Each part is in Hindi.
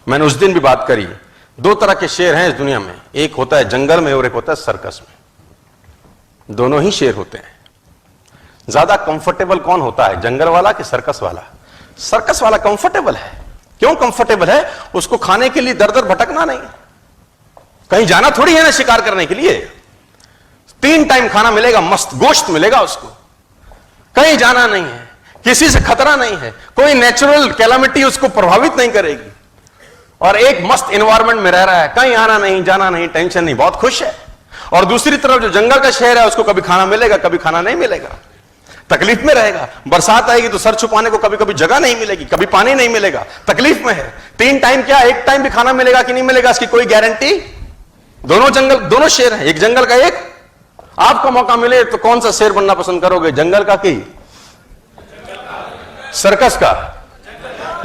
मैंने उस दिन भी बात करी, दो तरह के शेर हैं इस दुनिया में, एक होता है जंगल में और एक होता है सर्कस में। दोनों ही शेर होते हैं। ज्यादा कंफर्टेबल कौन होता है, जंगल वाला कि सर्कस वाला? सर्कस वाला कंफर्टेबल है। क्यों कंफर्टेबल है? उसको खाने के लिए दर दर भटकना नहीं, कहीं जाना थोड़ी है ना शिकार करने के लिए। 3 टाइम खाना मिलेगा, मस्त गोश्त मिलेगा उसको, कहीं जाना नहीं है, किसी से खतरा नहीं है, कोई नेचुरल कैलामिटी उसको प्रभावित नहीं करेगी, और एक मस्त एनवायरमेंट में रह रहा है, कहीं आना नहीं जाना नहीं, टेंशन नहीं, बहुत खुश है। और दूसरी तरफ जो जंगल का शेर है, उसको कभी खाना मिलेगा, कभी खाना नहीं मिलेगा, तकलीफ में रहेगा। बरसात आएगी तो सर छुपाने को कभी कभी जगह नहीं मिलेगी, कभी पानी नहीं मिलेगा, तकलीफ में है। 3 टाइम क्या, 1 टाइम भी खाना मिलेगा कि नहीं मिलेगा, इसकी कोई गारंटी। दोनों शेर हैं, एक जंगल का, एक। आपको मौका मिले तो कौन सा शेर बनना पसंद करोगे, जंगल का कि सर्कस का?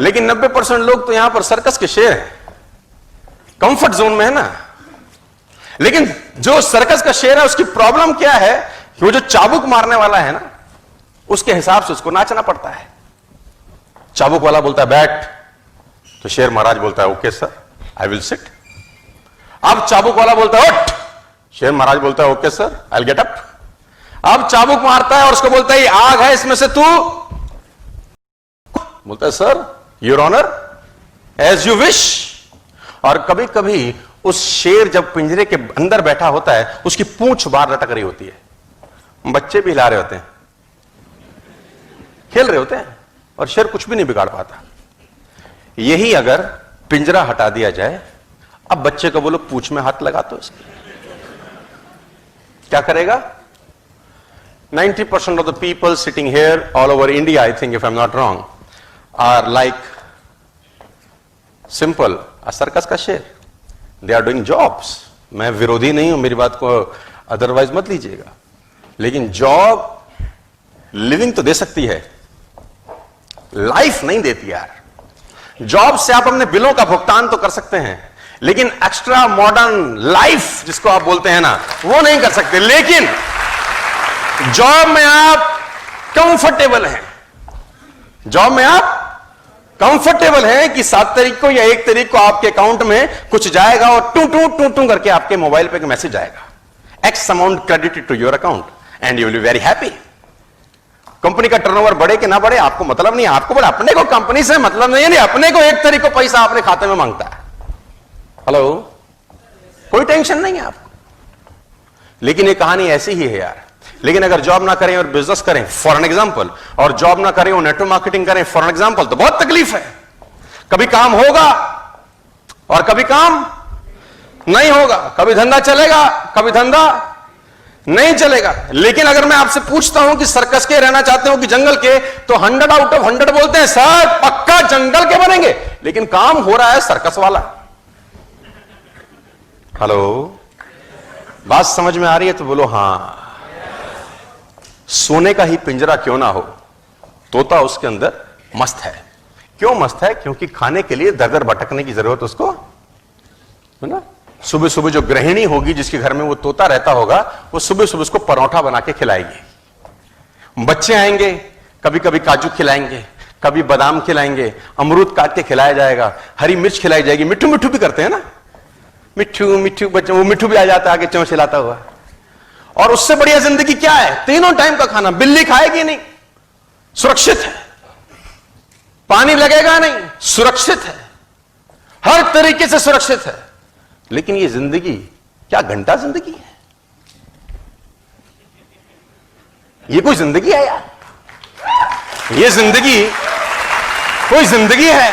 लेकिन 90% लोग तो यहां पर सर्कस के शेर हैं, कंफर्ट जोन में है ना। लेकिन जो सर्कस का शेर है, उसकी प्रॉब्लम क्या है कि वो जो चाबुक मारने वाला है ना, उसके हिसाब से उसको नाचना पड़ता है। चाबुक वाला बोलता है बैठ, तो शेर महाराज बोलता है okay sir, I will sit. अब चाबुक वाला बोलता है उठ, शेर महाराज बोलता है okay sir, I will get up. अब चाबुक मारता है और उसको बोलता है आग है इसमें से, तू बोलता है sir your honour as you wish. और कभी कभी उस शेर जब पिंजरे के अंदर बैठा होता है, उसकी पूंछ बाहर लटक रही होती है, बच्चे भी हिला रहे होते हैं, खेल रहे होते हैं, और शेर कुछ भी नहीं बिगाड़ पाता। यही अगर पिंजरा हटा दिया जाए, अब बच्चे को बोलो पूंछ में हाथ लगा, तो इसके क्या करेगा? 90% of the people sitting here all over India, I think if I'm not wrong, are like simple a circus का शेर। They are doing jobs। मैं विरोधी नहीं हूं, मेरी बात को अदरवाइज मत लीजिएगा, लेकिन जॉब लिविंग तो दे सकती है, लाइफ नहीं देती यार। जॉब से आप अपने बिलों का भुगतान तो कर सकते हैं, लेकिन एक्स्ट्रा मॉडर्न लाइफ जिसको आप बोलते हैं ना, वो नहीं कर सकते। लेकिन जॉब में आप कंफर्टेबल हैं, जॉब में आप कंफर्टेबल हैं कि 7 तारीख को या 1 तारीख को आपके अकाउंट में कुछ जाएगा और टू टू टू टू करके आपके मोबाइल पे मैसेज आएगा, X amount credited to your account and you will be very happy. Company का टर्नओवर बढ़े कि ना बढ़े आपको मतलब नहीं, आपको बोले अपने को कंपनी से मतलब नहीं है, अपने को 1 तारीख को पैसा अपने खाते में मांगता है। हेलो, कोई टेंशन नहीं है आपको। लेकिन ये कहानी ऐसी ही है यार। लेकिन अगर जॉब ना करें और बिजनेस करें फॉर एन एग्जांपल, और जॉब ना करें और नेटवर्क मार्केटिंग करें फॉर एन एग्जांपल, तो बहुत तकलीफ है। कभी काम होगा और कभी काम नहीं होगा, कभी धंधा चलेगा कभी धंधा नहीं चलेगा। लेकिन अगर मैं आपसे पूछता हूं कि सर्कस के रहना चाहते हो कि जंगल के, तो 100 आउट ऑफ 100 बोलते हैं सर पक्का जंगल के बनेंगे, लेकिन काम हो रहा है सर्कस वाला। हेलो, बात समझ में आ रही है तो बोलो हां। सोने का ही पिंजरा क्यों ना हो, तोता उसके अंदर मस्त है। क्यों मस्त है? क्योंकि खाने के लिए दर दर भटकने की जरूरत उसको है ना। सुबह सुबह जो गृहिणी होगी जिसके घर में वो तोता रहता होगा, वो सुबह सुबह उसको परोठा बना के खिलाएगी। बच्चे आएंगे, कभी कभी काजू खिलाएंगे, कभी बादाम खिलाएंगे, अमरूद काट के खिलाया जाएगा, हरी मिर्च खिलाई जाएगी। मिट्ठू मिट्ठू भी करते हैं ना, मिट्ठू मिट्ठू बच्चे, वो मिट्ठू भी आ जाता है आगे चोंच हिलाता हुआ। और उससे बढ़िया जिंदगी क्या है? 3 टाइम का खाना। बिल्ली खाएगी नहीं, सुरक्षित है। पानी लगेगा नहीं, सुरक्षित है, हर तरीके से सुरक्षित है। लेकिन ये जिंदगी क्या घंटा जिंदगी है? ये कोई जिंदगी है यार? ये जिंदगी कोई जिंदगी है?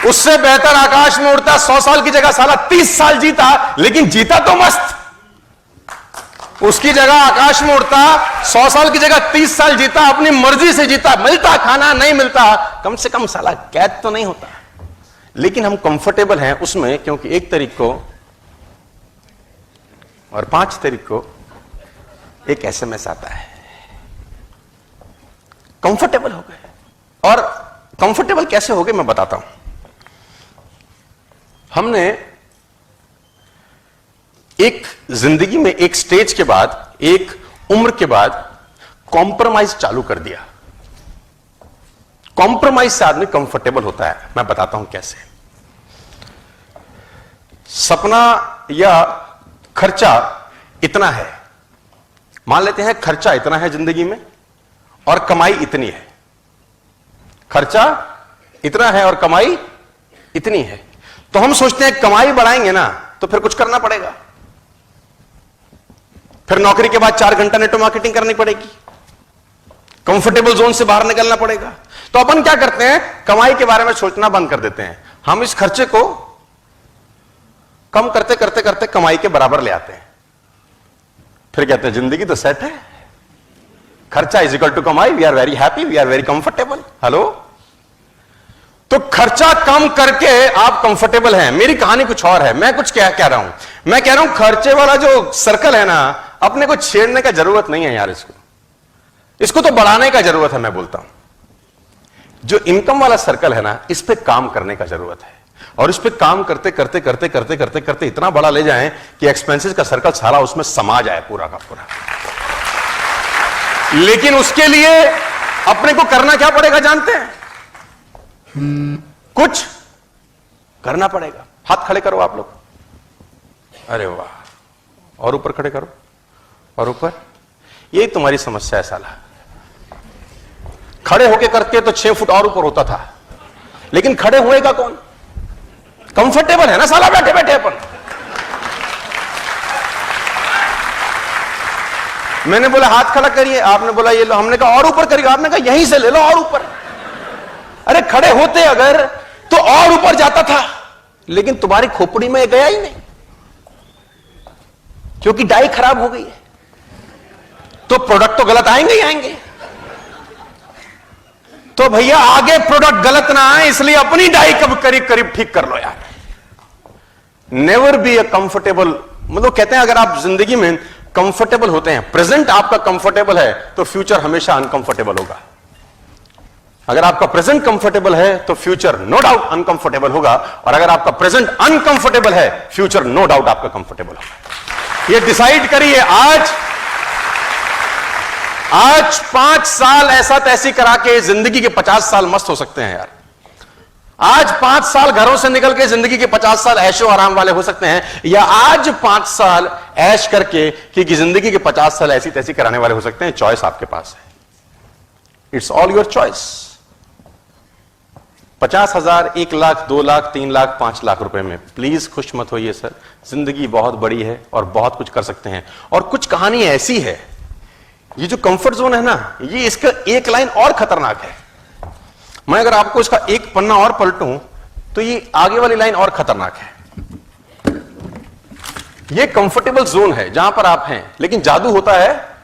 उससे बेहतर आकाश में उड़ता 100 साल की जगह साला 30 साल जीता, लेकिन जीता तो मस्त। उसकी जगह आकाश में उड़ता 100 साल की जगह 30 साल जीता, अपनी मर्जी से जीता, मिलता खाना नहीं मिलता, कम से कम साला कैद तो नहीं होता। लेकिन हम कंफर्टेबल हैं उसमें, क्योंकि 1 तारीख को और 5 तारीख को एक SMS आता है। कंफर्टेबल हो गए। और कंफर्टेबल कैसे हो गए मैं बताता हूं। हमने एक जिंदगी में एक स्टेज के बाद, एक उम्र के बाद कॉम्प्रोमाइज चालू कर दिया। कॉम्प्रोमाइज से आदमी कंफर्टेबल होता है। मैं बताता हूं कैसे। सपना या खर्चा इतना है, मान लेते हैं खर्चा इतना है जिंदगी में और कमाई इतनी है। खर्चा इतना है और कमाई इतनी है, तो हम सोचते हैं कमाई बढ़ाएंगे ना तो फिर कुछ करना पड़ेगा, फिर नौकरी के बाद 4 घंटा नेटवर्क मार्केटिंग करनी पड़ेगी, कंफर्टेबल जोन से बाहर निकलना पड़ेगा। तो अपन क्या करते हैं, कमाई के बारे में सोचना बंद कर देते हैं। हम इस खर्चे को कम करते करते करते कमाई के बराबर ले आते हैं, फिर कहते हैं जिंदगी तो सेट है, खर्चा इज इक्वल टू कमाई, we are very happy, we are very comfortable. Hello, तो खर्चा कम करके आप कंफर्टेबल हैं। मेरी कहानी कुछ और है, मैं कुछ क्या कह रहा हूं, मैं कह रहा हूं खर्चे वाला जो सर्कल है ना, अपने को छेड़ने का जरूरत नहीं है यार, इसको तो बढ़ाने का जरूरत है। मैं बोलता हूं जो इनकम वाला सर्कल है ना, इस पे काम करने का जरूरत है, और इस पे काम करते करते करते करते करते करते इतना बड़ा ले जाएं कि एक्सपेंसेस का सर्कल सारा उसमें समा जाए पूरा का पूरा। लेकिन उसके लिए अपने को करना क्या पड़ेगा जानते हैं? कुछ करना पड़ेगा। हाथ खड़े करो आप लोग, अरे वाह, और ऊपर खड़े करो, और ऊपर। यही तुम्हारी समस्या है साला, खड़े होके करते तो 6 फुट और ऊपर होता था, लेकिन खड़े हुएगा कौन? कंफर्टेबल है ना साला बैठे बैठे अपन। मैंने बोला हाथ खड़ा करिए, आपने बोला ये लो, हमने कहा और ऊपर करिए, आपने कहा यहीं से ले लो और ऊपर। अरे खड़े होते अगर तो और ऊपर जाता था, लेकिन तुम्हारी खोपड़ी में गया ही नहीं, क्योंकि डाई खराब हो गई है। तो प्रोडक्ट तो गलत आएंगे ही आएंगे। तो भैया आगे प्रोडक्ट गलत ना आए, इसलिए अपनी डाई कब करीब करीब ठीक कर लो यार। नेवर बी अ कंफर्टेबल, मतलब कहते हैं अगर आप जिंदगी में कंफर्टेबल होते हैं, प्रेजेंट आपका कंफर्टेबल है, तो फ्यूचर हमेशा अनकंफर्टेबल होगा। अगर आपका प्रेजेंट कंफर्टेबल है तो फ्यूचर नो डाउट अनकंफर्टेबल होगा, और अगर आपका प्रेजेंट अनकंफर्टेबल है, फ्यूचर नो डाउट आपका कंफर्टेबल होगा। ये डिसाइड करिए आज 5 साल ऐसा तैसी करा के जिंदगी के 50 साल मस्त हो सकते हैं यार। आज 5 साल घरों से निकल के जिंदगी के 50 साल ऐशो आराम वाले हो सकते हैं, या आज 5 साल ऐश करके कि जिंदगी के 50 साल ऐसी तैसी कराने वाले हो सकते हैं। चॉइस आपके पास है, it's all your choice. 50,000, 1 lakh, 2 lakh, 3 lakh, 5 lakh रुपए में प्लीज खुश मत होइए सर, जिंदगी बहुत बड़ी है और बहुत कुछ कर सकते हैं। और कुछ कहानी ऐसी है, ये जो कंफर्ट जोन है ना, ये इसका एक लाइन और खतरनाक है। मैं अगर आपको इसका एक पन्ना और पलटूं तो ये आगे वाली लाइन और खतरनाक है। ये कंफर्टेबल जोन है जहां पर आप हैं, लेकिन जादू होता है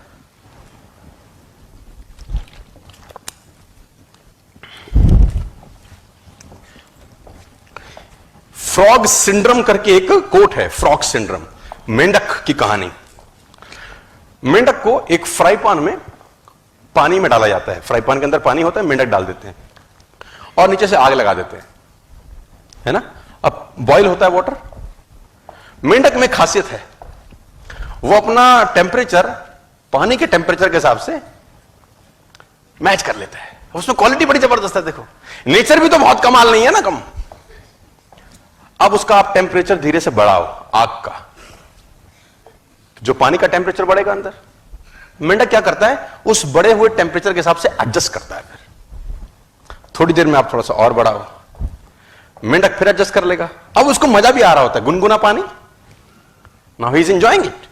फ्रॉग सिंड्रोम करके एक कोट है, फ्रॉग सिंड्रोम, मेंढक की कहानी। मेंढक को एक फ्राई पैन में पानी में डाला जाता है, फ्राई पैन के अंदर पानी होता है, मेंढक डाल देते हैं और नीचे से आग लगा देते हैं, है ना। अब बॉईल होता है वाटर। मेंढक में खासियत है, वो अपना टेम्परेचर पानी के टेम्परेचर के हिसाब से मैच कर लेता है। उसमें क्वालिटी बड़ी जबरदस्त है, देखो नेचर भी तो बहुत कमाल नहीं है ना, कम। अब उसका आप टेम्परेचर धीरे से बढ़ाओ, आग का, जो पानी का टेम्परेचर बढ़ेगा अंदर, मेंढक क्या करता है, उस बढ़े हुए टेम्परेचर के हिसाब से एडजस्ट करता है। फिर थोड़ी देर में आप थोड़ा सा और बढ़ाओ, मेंढक फिर एडजस्ट कर लेगा। अब उसको मजा भी आ रहा होता है, गुनगुना पानी, now he is enjoying it.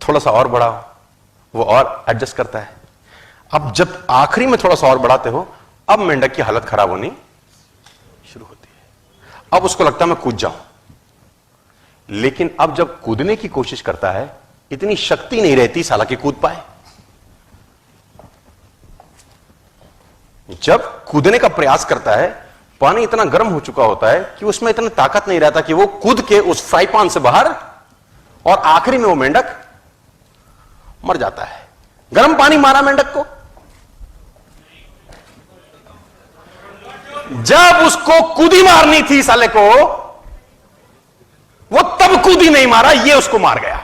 थोड़ा सा और बढ़ाओ, वो और एडजस्ट करता है। अब जब आखिरी में थोड़ा सा और बढ़ाते हो, अब मेंढक की हालत खराब होनी शुरू होती है। अब उसको लगता है मैं कूद जाऊं, लेकिन अब जब कूदने की कोशिश करता है, इतनी शक्ति नहीं रहती साला कि कूद पाए। जब कूदने का प्रयास करता है, पानी इतना गर्म हो चुका होता है कि उसमें इतनी ताकत नहीं रहता कि वो कूद के उस फ्राई पैन से बाहर, और आखिरी में वो मेंढक मर जाता है। गर्म पानी मारा मेंढक को, जब उसको कूदी मारनी थी साले को, वो तब कूदी नहीं मारा, ये उसको मार गया।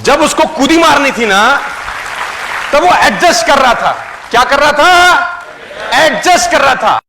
जब उसको कूदी मारनी थी ना, तब वो एडजस्ट कर रहा था। क्या कर रहा था? एडजस्ट कर रहा था।